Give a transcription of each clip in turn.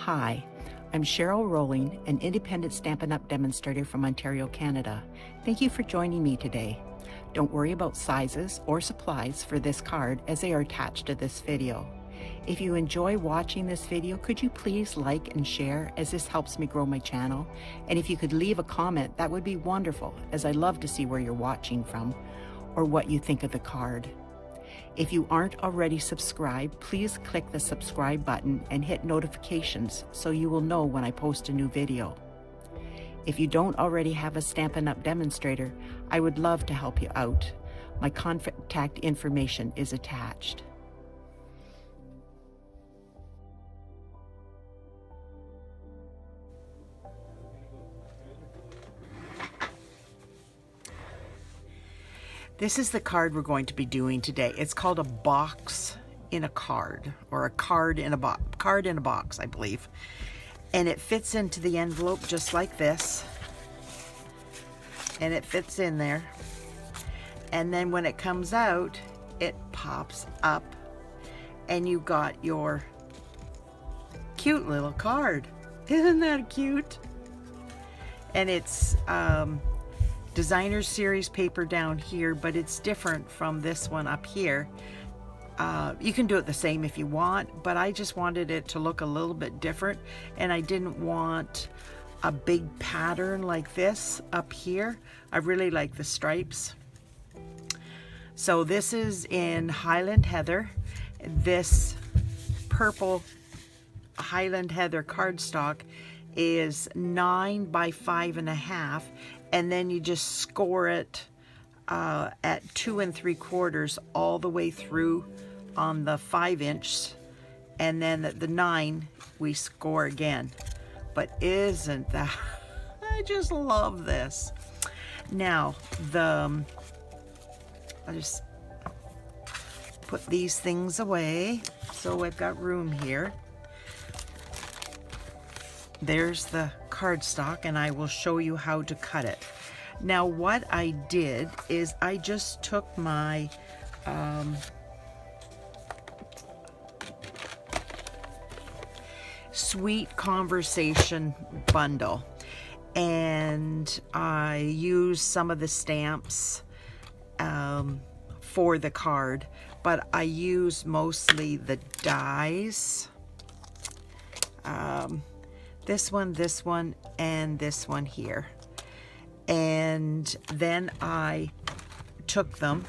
Hi, I'm Cheryl Rowling, an independent Stampin' Up! Demonstrator from Ontario, Canada. Thank you for joining me today. Don't worry about sizes or supplies for this card as they are attached to this video. If you enjoy watching this video, could you please like and share, as this helps me grow my channel? And if you could leave a comment, that would be wonderful, as I love to see where you're watching from or what you think of the card. If you aren't already subscribed, please click the subscribe button and hit notifications so you will know when I post a new video. If you don't already have a Stampin' Up! Demonstrator, I would love to help you out. My contact information is attached. This is the card we're going to be doing today. It's called a box in a card, or a card in a box. Card in a box, I believe. And it fits into the envelope just like this. And it fits in there. And then when it comes out, it pops up. And you got your cute little card. Isn't that cute? And it's designer series paper down here, but it's different from this one up here. You can do it the same if you want, but I just wanted it to look a little bit different, and I didn't want a big pattern like this up here. I really like the stripes. So this is in Highland Heather. This purple Highland Heather cardstock is 9 by 5.5, and then you just score it at 2 3/4 all the way through on the 5-inch, and then at the 9 we score again. But isn't that, I just love this. Now I'll just put these things away so I've got room here. There's the cardstock, and I will show you how to cut it. Now what I did is I just took my Sweet Conversation bundle, and I used some of the stamps for the card, but I used mostly the dies. This one, and this one here. And then I took them.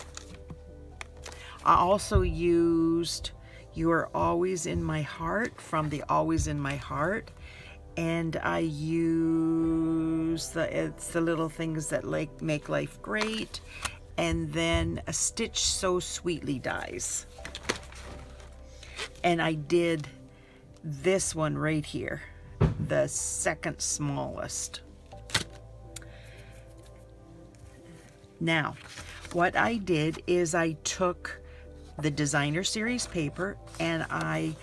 I also used You Are Always in My Heart from the Always in My Heart. And I use it's the little things that make life great. And then a Stitch So Sweetly dies. And I did this one right here, the second smallest. Now, what I did is I took the designer series paper and I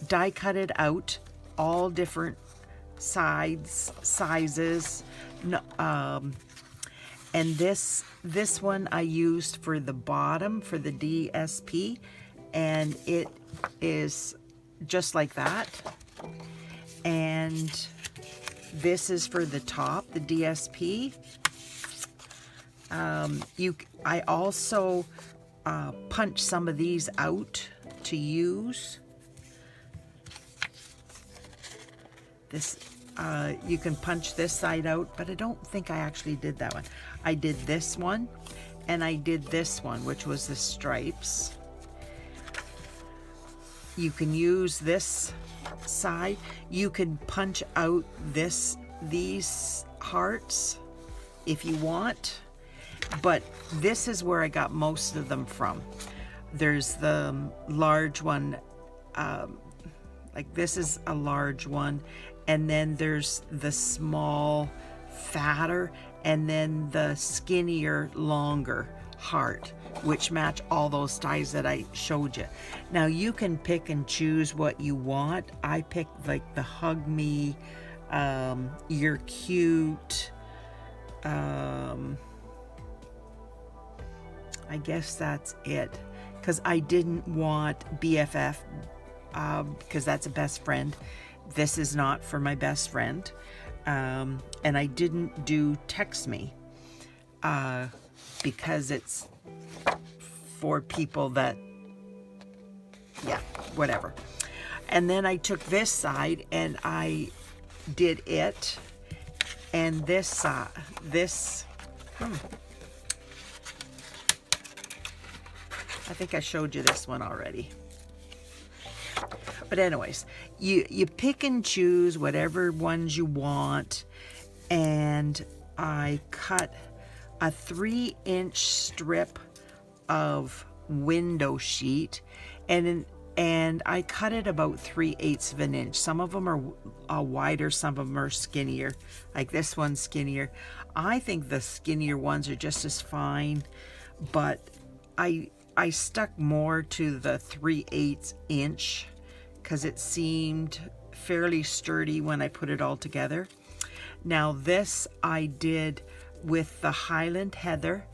die cut it out, all different sizes. And this one I used for the bottom, for the DSP, and it is just like that. And this is for the top, the DSP. I also punch some of these out to use. This you can punch this side out, but I don't think I actually did that one. I did this one, and I did this one, which was the stripes. You can use this side. You can punch out these hearts if you want, but this is where I got most of them from. There's the large one, like this is a large one, and then there's the small, fatter, and then the skinnier, longer heart, which match all those dies that I showed you. Now you can pick and choose what you want. I picked like the Hug Me, You're Cute, I guess that's it, because I didn't want BFF, because that's a best friend. This is not for my best friend. And I didn't do text me because it's for people that, yeah, whatever. And then I took this side and I did it, and this side, I think I showed you this one already. But anyways, you pick and choose whatever ones you want, and I cut a 3-inch strip of window sheet, and I cut it about 3/8 of an inch. Some of them are wider, some of them are skinnier. Like this one's skinnier. I think the skinnier ones are just as fine, but I stuck more to the 3/8 inch because it seemed fairly sturdy when I put it all together. Now this I did with the Highland Heather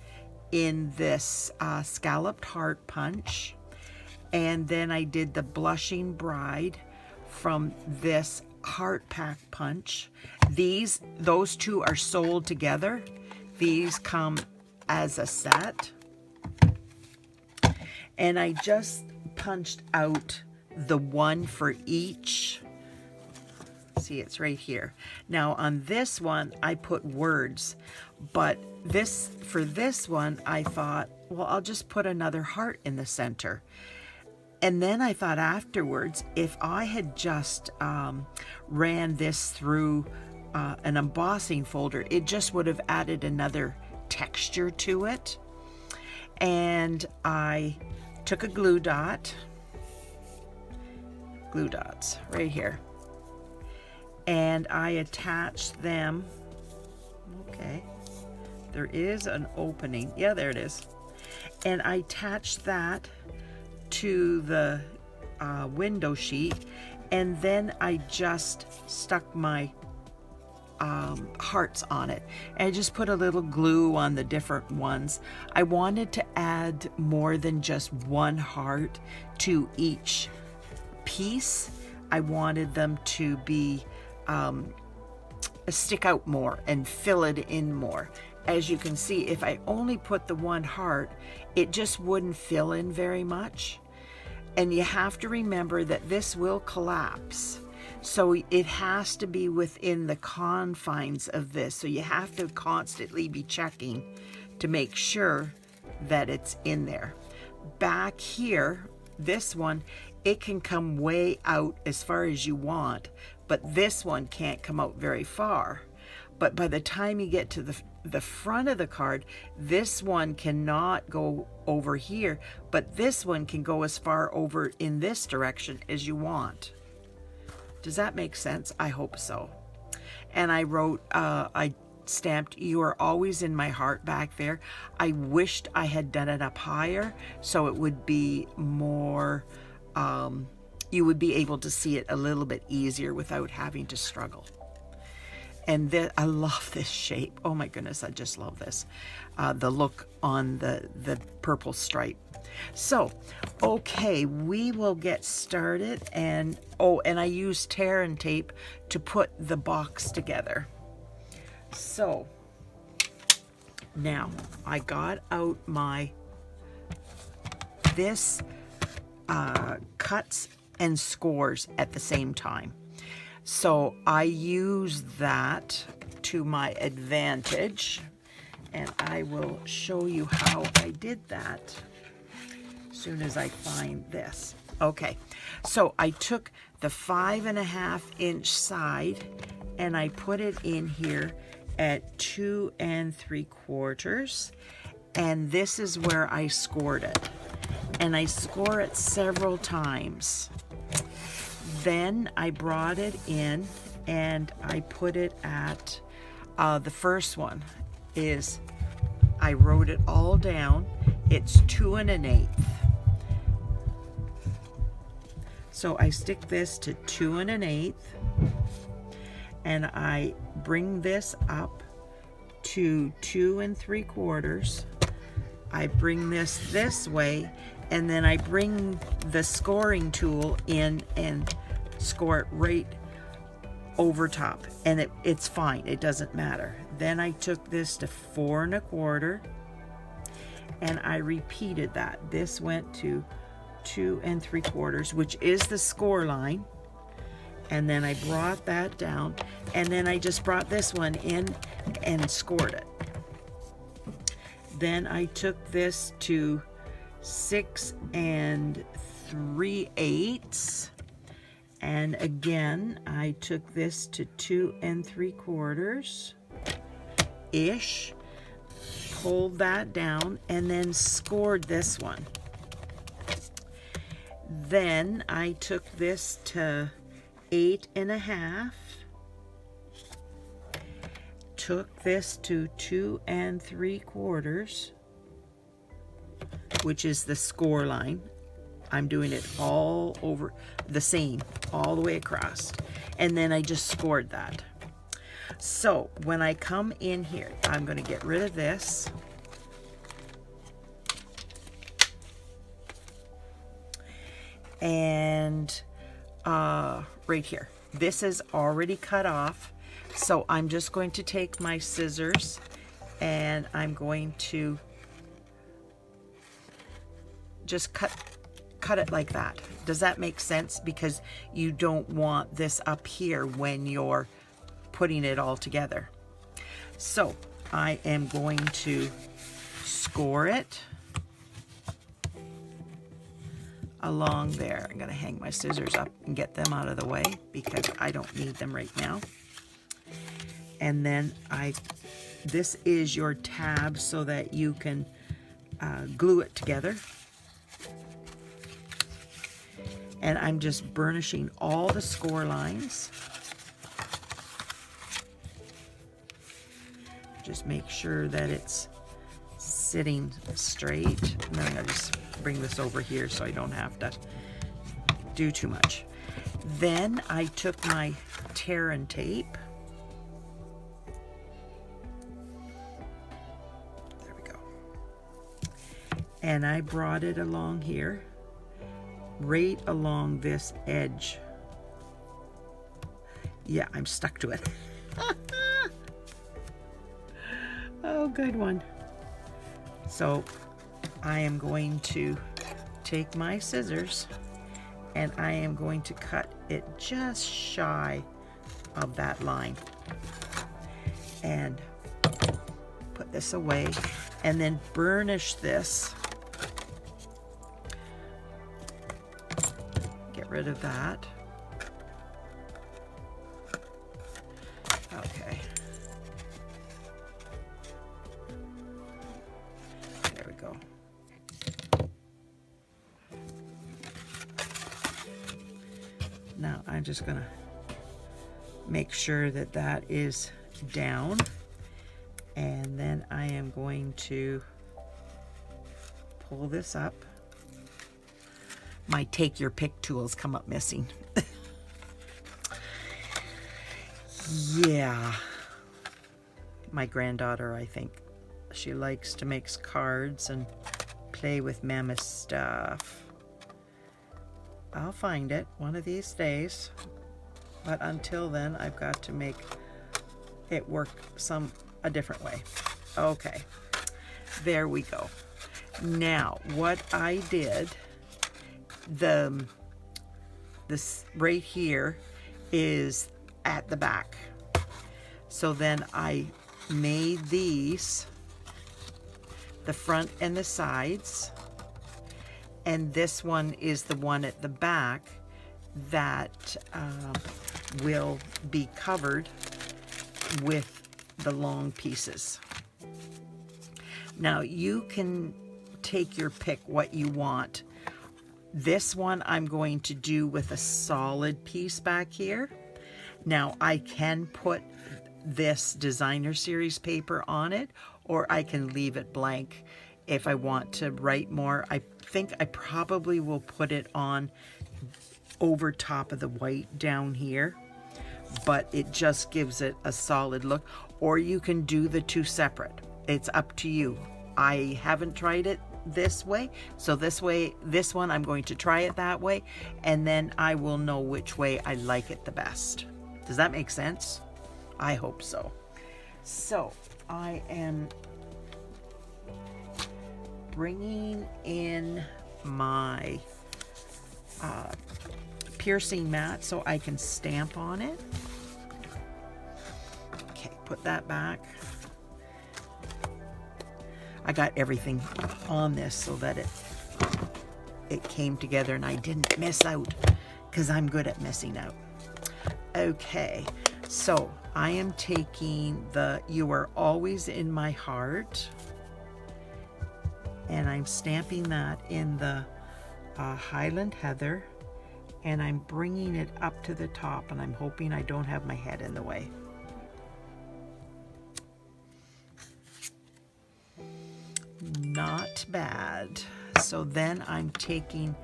in this scalloped heart punch, and then I did the Blushing Bride from this heart pack punch. Those two are sold together. These come as a set, and I just punched out the one for each. See, it's right here. Now on this one I put words, but for this one I thought, well, I'll just put another heart in the center. And then I thought afterwards, if I had just ran this through an embossing folder, it just would have added another texture to it. And I took a glue dots right here, and I attached them. Okay, there is an opening. Yeah, there it is. And I attached that to the window sheet, and then I just stuck my hearts on it, and I just put a little glue on the different ones. I wanted to add more than just one heart to each piece. I wanted them to be stick out more and fill it in more. As you can see, if I only put the one heart, it just wouldn't fill in very much. And you have to remember that this will collapse, so it has to be within the confines of this. So you have to constantly be checking to make sure that it's in there. Back here, this one, it can come way out as far as you want, but this one can't come out very far. But by the time you get to the front of the card, this one cannot go over here, but this one can go as far over in this direction as you want. Does that make sense? I hope so. And I wrote, I stamped, "You are always in my heart" back there. I wished I had done it up higher so it would be more, you would be able to see it a little bit easier without having to struggle. And I love this shape. Oh my goodness, I just love this. The look on the purple stripe. So, okay, we will get started. And I used tear and tape to put the box together. So, now I got out this cuts and scores at the same time. So I use that to my advantage, and I will show you how I did that as soon as I find this. Okay, so I took the 5.5 inch side and I put it in here at 2 3/4, and this is where I scored it. And I score it several times. Then I brought it in and I put it at, the first one is, I wrote it all down. It's 2 1/8. So I stick this to 2 1/8, and I bring this up to 2 3/4. I bring this way, And then I bring the scoring tool in and score it right over top, and it's fine, it doesn't matter. Then I took this to 4 1/4, and I repeated that. This went to 2 3/4, which is the score line. And then I brought that down, and then I just brought this one in and scored it. Then I took this to 6 3/8, and again I took this to 2 3/4 ish, pulled that down, and then scored this one. Then I took this to 8 1/2, took this to 2 3/4, which is the score line. I'm doing it all over the same, all the way across. And then I just scored that. So when I come in here, I'm going to get rid of this. And right here, this is already cut off. So I'm just going to take my scissors and I'm going to just cut it like that. Does that make sense? Because you don't want this up here when you're putting it all together. So I am going to score it along there. I'm going to hang my scissors up and get them out of the way because I don't need them right now. And then this is your tab so that you can glue it together. And I'm just burnishing all the score lines. Just make sure that it's sitting straight. And then I'll just bring this over here so I don't have to do too much. Then I took my tear and tape. There we go. And I brought it along here, right along this edge. Yeah, I'm stuck to it. Oh, good one. So I am going to take my scissors and I am going to cut it just shy of that line and put this away and then burnish this. Get rid of that. Okay. There we go. Now I'm just gonna make sure that that is down, and then I am going to pull this up. My take your pick tools come up missing. Yeah, my granddaughter, I think she likes to make cards and play with mammoth stuff. I'll find it one of these days, but until then I've got to make it work a different way. Okay, there we go. Now what I did, this right here is at the back, so then I made these the front and the sides, and this one is the one at the back that will be covered with the long pieces. Now you can take your pick what you want. This one I'm going to do with a solid piece back here. Now I can put this designer series paper on it, or I can leave it blank if I want to write more. I think I probably will put it on over top of the white down here, but it just gives it a solid look. Or you can do the two separate. It's up to you. I haven't tried it this way. So this one, I'm going to try it that way, and then I will know which way I like it the best. Does that make sense? I hope so. So I am bringing in my piercing mat so I can stamp on it. Okay, put that back. I got everything on this so that it came together and I didn't miss out, because I'm good at missing out. Okay, so I am taking the "You Are Always in My Heart," and I'm stamping that in the Highland Heather, and I'm bringing it up to the top, and I'm hoping I don't have my head in the way. Not bad. So then I'm taking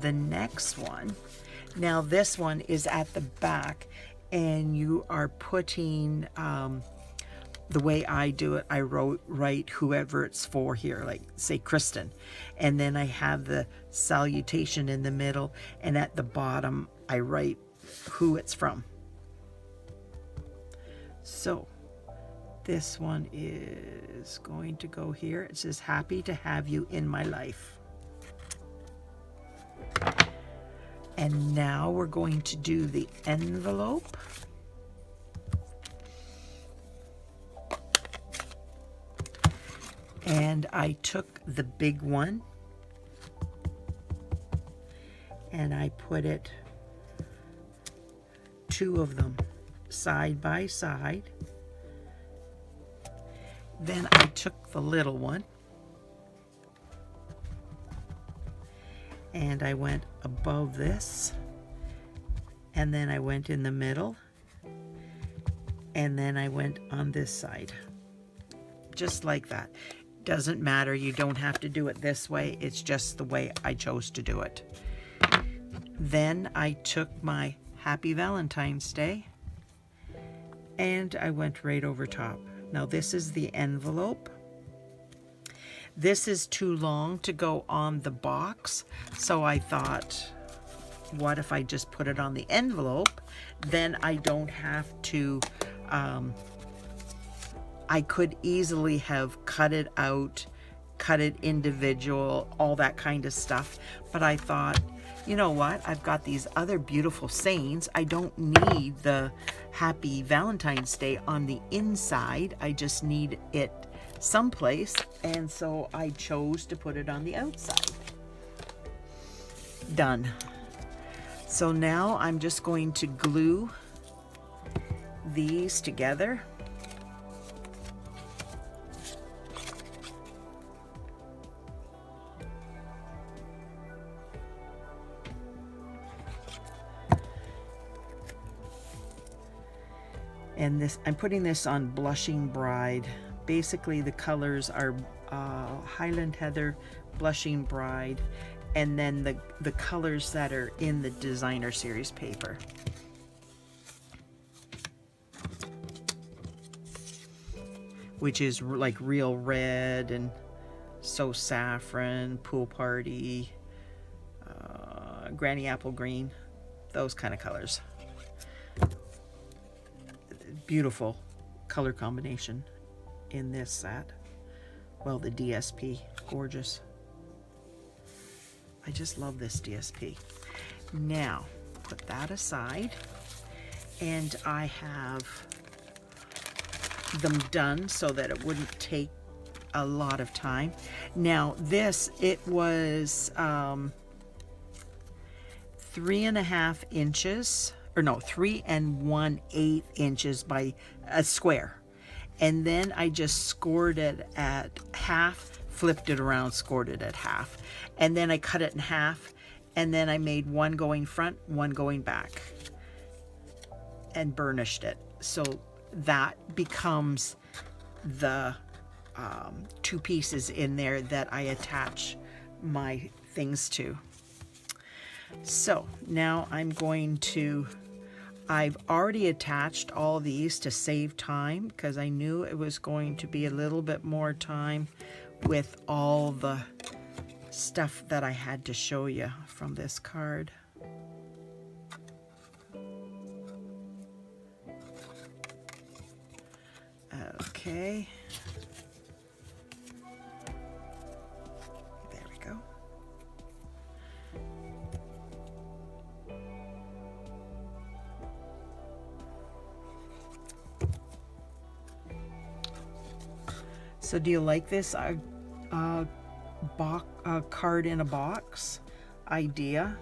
the next one. Now this one is at the back, and you are putting, the way I do it, I write whoever it's for here, like say Kristen, and then I have the salutation in the middle, and at the bottom I write who it's from. So this one is going to go here. It says, "Happy to have you in my life." And now we're going to do the envelope. And I took the big one and I put it, two of them side by side. Then I took the little one and I went above this, and then I went in the middle, and then I went on this side, just like that. Doesn't matter, you don't have to do it this way, it's just the way I chose to do it. Then I took my Happy Valentine's Day and I went right over top. Now this is the envelope. This is too long to go on the box, so I thought, what if I just put it on the envelope? Then I don't have to, I could easily have cut it out, cut it individual, all that kind of stuff. But I thought, you know what? I've got these other beautiful sayings. I don't need the Happy Valentine's Day on the inside. I just need it someplace. And so I chose to put it on the outside. Done. So now I'm just going to glue these together. And this, I'm putting this on Blushing Bride. Basically the colors are Highland Heather, Blushing Bride, and then the colors that are in the designer series paper. Which is like Real Red and So Saffron, Pool Party, Granny Apple Green, those kind of colors. Beautiful color combination in this set. Well, the DSP, gorgeous. I just love this DSP. Now, put that aside, and I have them done so that it wouldn't take a lot of time. Now, this, it was 3.5 inches, or no, 3 1/8 inches by a square. And then I just scored it at half, flipped it around, scored it at half. And then I cut it in half, and then I made one going front, one going back, and burnished it. So that becomes the two pieces in there that I attach my things to. So now I'm going to, I've already attached all these to save time because I knew it was going to be a little bit more time with all the stuff that I had to show you from this card. Okay. There we go. So do you like this card in a box idea?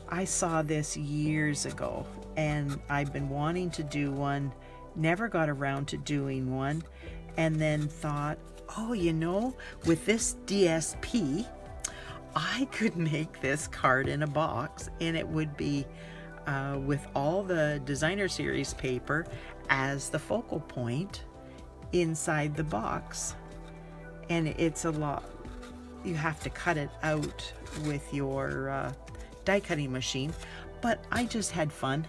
I saw this years ago and I've been wanting to do one, never got around to doing one, and then thought, oh, you know, with this DSP, I could make this card in a box, and it would be with all the designer series paper as the focal point inside the box. And it's a lot, you have to cut it out with your die cutting machine, but I just had fun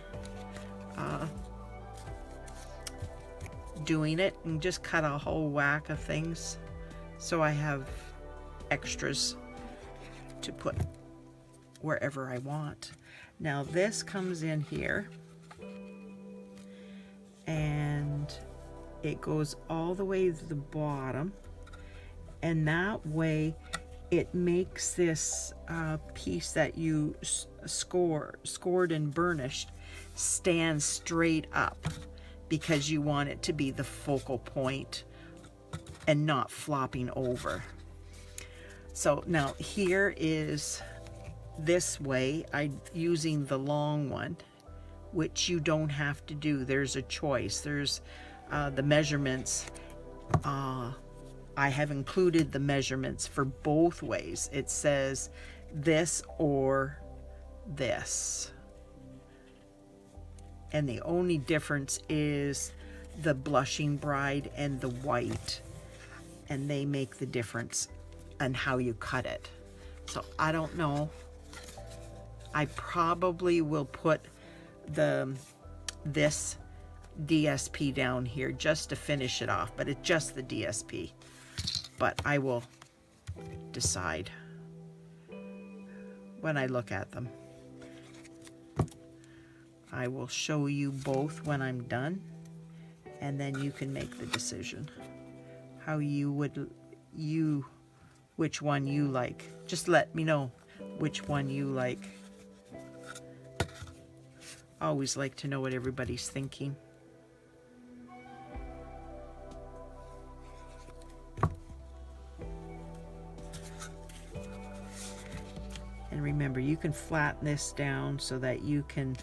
doing it and just cut a whole whack of things, so I have extras to put wherever I want. Now this comes in here and it goes all the way to the bottom, and that way it makes this piece that you scored and burnished stand straight up, because you want it to be the focal point and not flopping over. So now here is this way, I'm using the long one, which you don't have to do. There's a choice. There's the measurements. I have included the measurements for both ways. It says this or this. And the only difference is the blushing bride and the white, and they make the difference on how you cut it. So I don't know. I probably will put this DSP down here just to finish it off, but it's just the DSP. But I will decide when I look at them. I will show you both when I'm done, and then you can make the decision how which one you like. Just let me know which one you like. I always like to know what everybody's thinking. And remember, you can flatten this down so that you can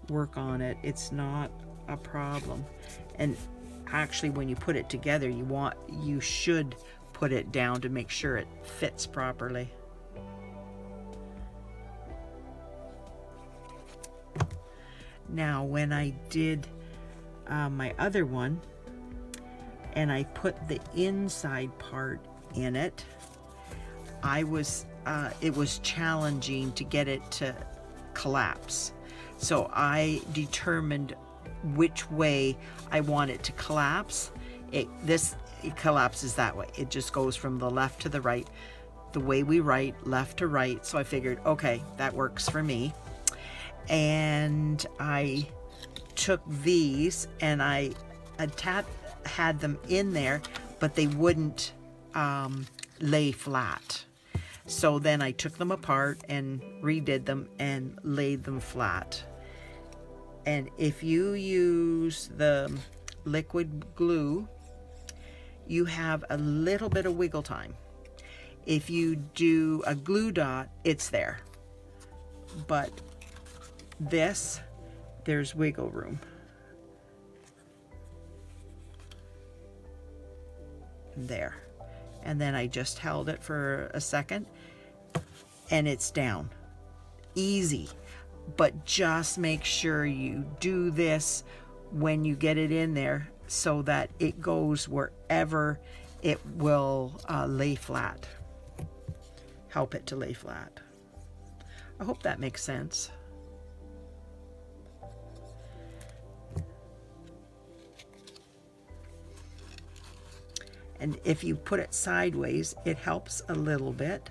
work on it. It's not a problem. And actually, when you put it together, you should put it down to make sure it fits properly. Now, when I did my other one and I put the inside part in it, it was challenging to get it to collapse. So I determined which way I want it to collapse. It collapses that way. It just goes from the left to the right, the way we write, left to right. So I figured, okay, that works for me. And I took these and I had them in there, but they wouldn't lay flat. So then I took them apart and redid them and laid them flat. And if you use the liquid glue, you have a little bit of wiggle time. If you do a glue dot, it's there. But this, there's wiggle room. There. And then I just held it for a second and it's down. Easy. But just make sure you do this when you get it in there so that it goes wherever it will lay flat. Help it to lay flat. I hope that makes sense. And if you put it sideways, it helps a little bit.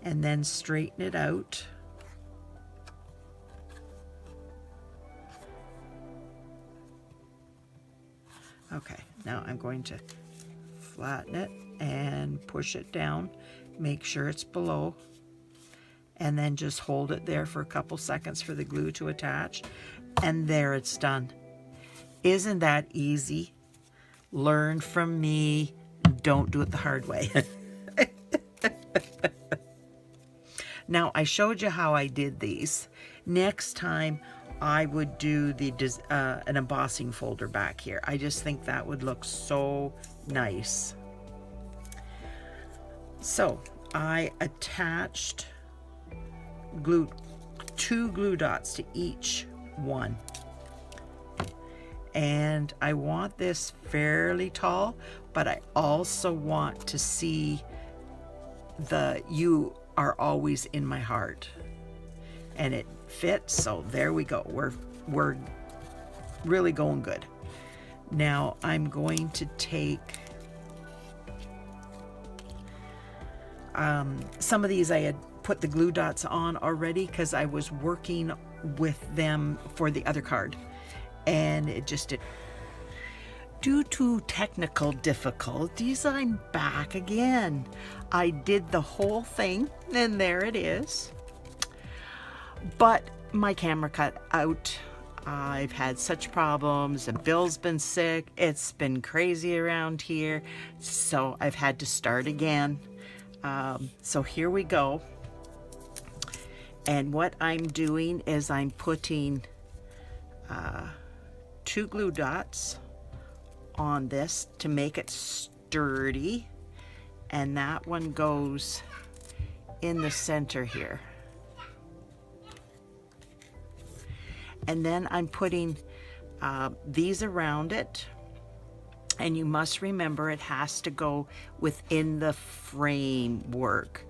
and then straighten it out. Okay, now I'm going to flatten it and push it down. Make sure it's below. And then just hold it there for a couple seconds for the glue to attach. And there it's done. Isn't that easy? Learn from me. Don't do it the hard way. Now, I showed you how I did these. Next time, I would do the an embossing folder back here. I just think that would look so nice. So, I attached two glue dots to each one. And I want this fairly tall, but I also want to see the "you are always in my heart." And it fits, so there we go. We're really going good. Now I'm going to take some of these. I had put the glue dots on already because I was working with them for the other card, and it just did. Due to technical difficulties, I'm back again. I did the whole thing, and there it is. But my camera cut out. I've had such problems, and Bill's been sick. It's been crazy around here, so I've had to start again. So here we go. And what I'm doing is I'm putting two glue dots on this to make it sturdy, and that one goes in the center here. And then I'm putting these around it, and you must remember it has to go within the framework.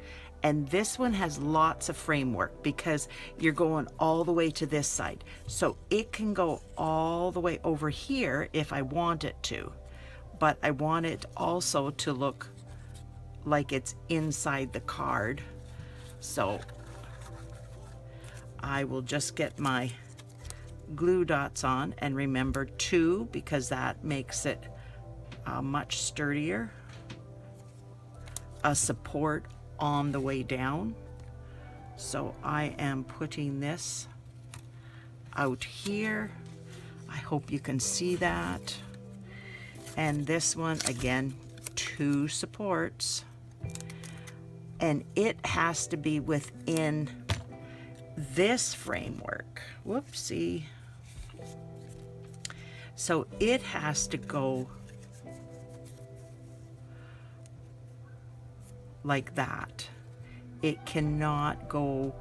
And this one has lots of framework because you're going all the way to this side. So it can go all the way over here if I want it to. But I want it also to look like it's inside the card. So I will just get my glue dots on, and remember 2 because that makes it much sturdier. A support on the way down. So I am putting this out here. I hope you can see that. And this one, again, 2 supports. And it has to be within this framework. Whoopsie. So it has to go like that. It cannot go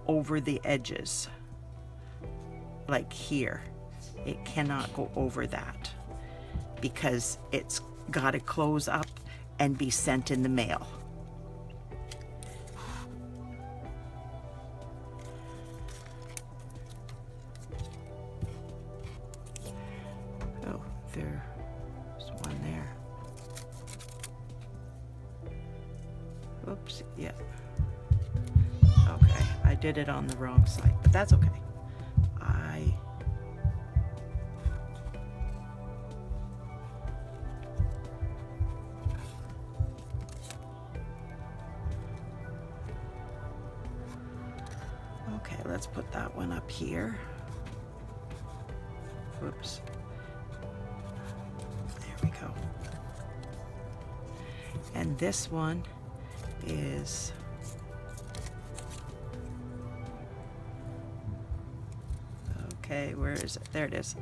over the edges like here. It cannot go over that because it's got to close up and be sent in the mail. Oh, there's one there. Oops, yeah. Okay, I did it on the wrong side, but that's okay. Okay, let's put that one up here. Whoops. There we go. And this one is okay, where is it? There it is.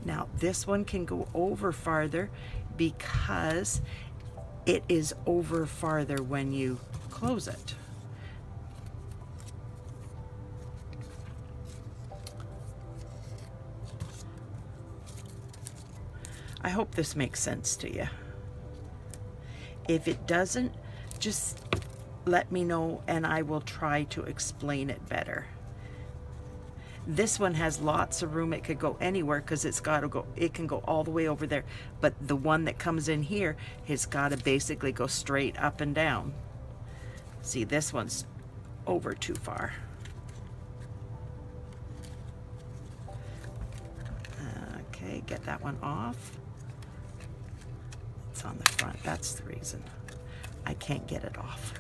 Now this one can go over farther because it is over farther when you close it. I hope this makes sense to you. If it doesn't, just let me know and I will try to explain it better. This one has lots of room. It could go anywhere because it can go all the way over there. But the one that comes in here has got to basically go straight up and down. See, this one's over too far. Okay, get that one off. It's on the front. That's the reason I can't get it off.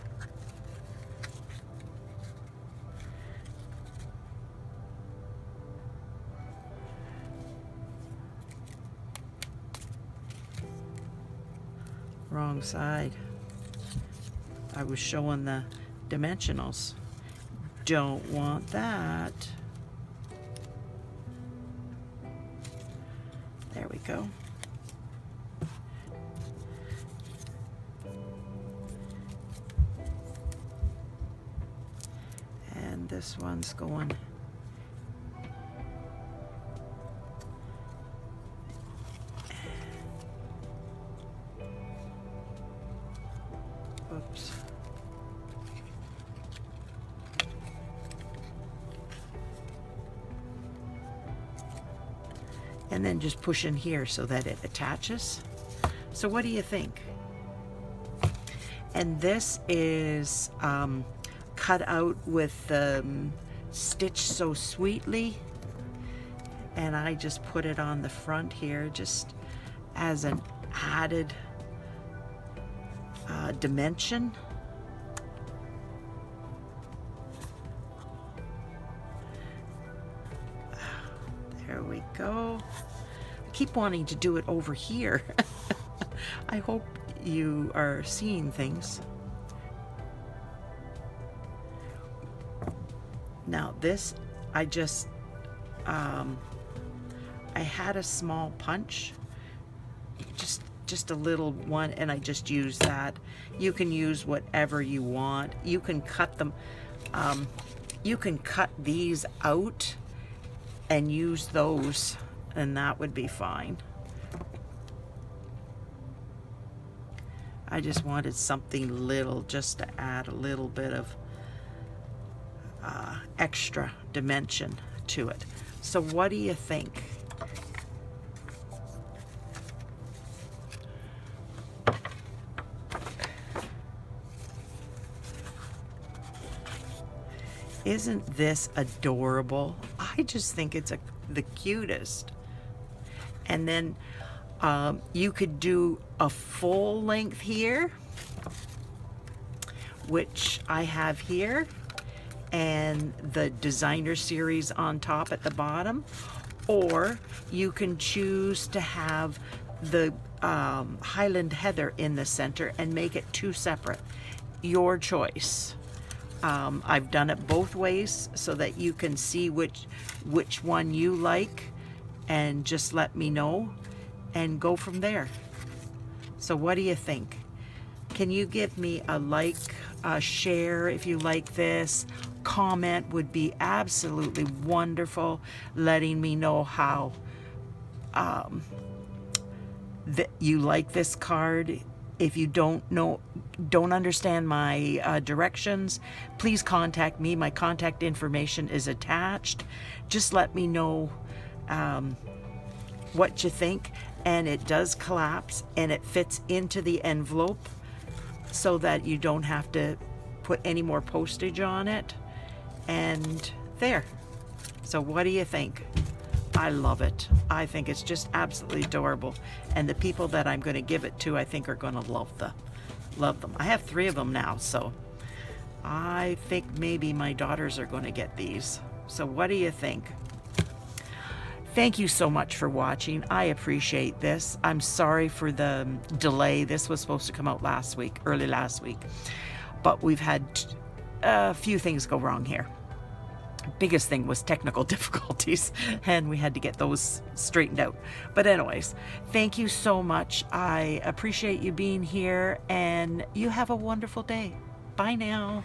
Wrong side. I was showing the dimensionals. Don't want that. There we go. And this one's going oops. And then just push in here so that it attaches. So what do you think? And this is cut out with Stitch So Sweetly. And I just put it on the front here just as an added dimension. There we go. I keep wanting to do it over here. I hope you are seeing things. Now this, I just, I had a small punch, just a little one, and I just used that. You can use whatever you want. You can cut them, you can cut these out and use those, and that would be fine. I just wanted something little just to add a little bit of extra dimension to it. So what do you think? Isn't this adorable? I just think it's the cutest. And then you could do a full length here, which I have here, and the designer series on top at the bottom, or you can choose to have the Highland Heather in the center and make it two separate. Your choice. I've done it both ways so that you can see which one you like, and just let me know and go from there. So what do you think? Can you give me a like, a share if you like this? Comment would be absolutely wonderful, letting me know how that you like this card. If you don't understand my directions, please contact me. My contact information is attached. Just let me know what you think. And it does collapse, and it fits into the envelope so that you don't have to put any more postage on it. And there. So what do you think? I love it. I think it's just absolutely adorable. And the people that I'm going to give it to, I think, are going to love them. I have 3 of them now, so I think maybe my daughters are going to get these. So what do you think? Thank you so much for watching. I appreciate this. I'm sorry for the delay. This was supposed to come out last week, early last week. But we've had a few things go wrong here. Biggest thing was technical difficulties, and we had to get those straightened out. But anyways, thank you so much. I appreciate you being here, and you have a wonderful day. Bye now.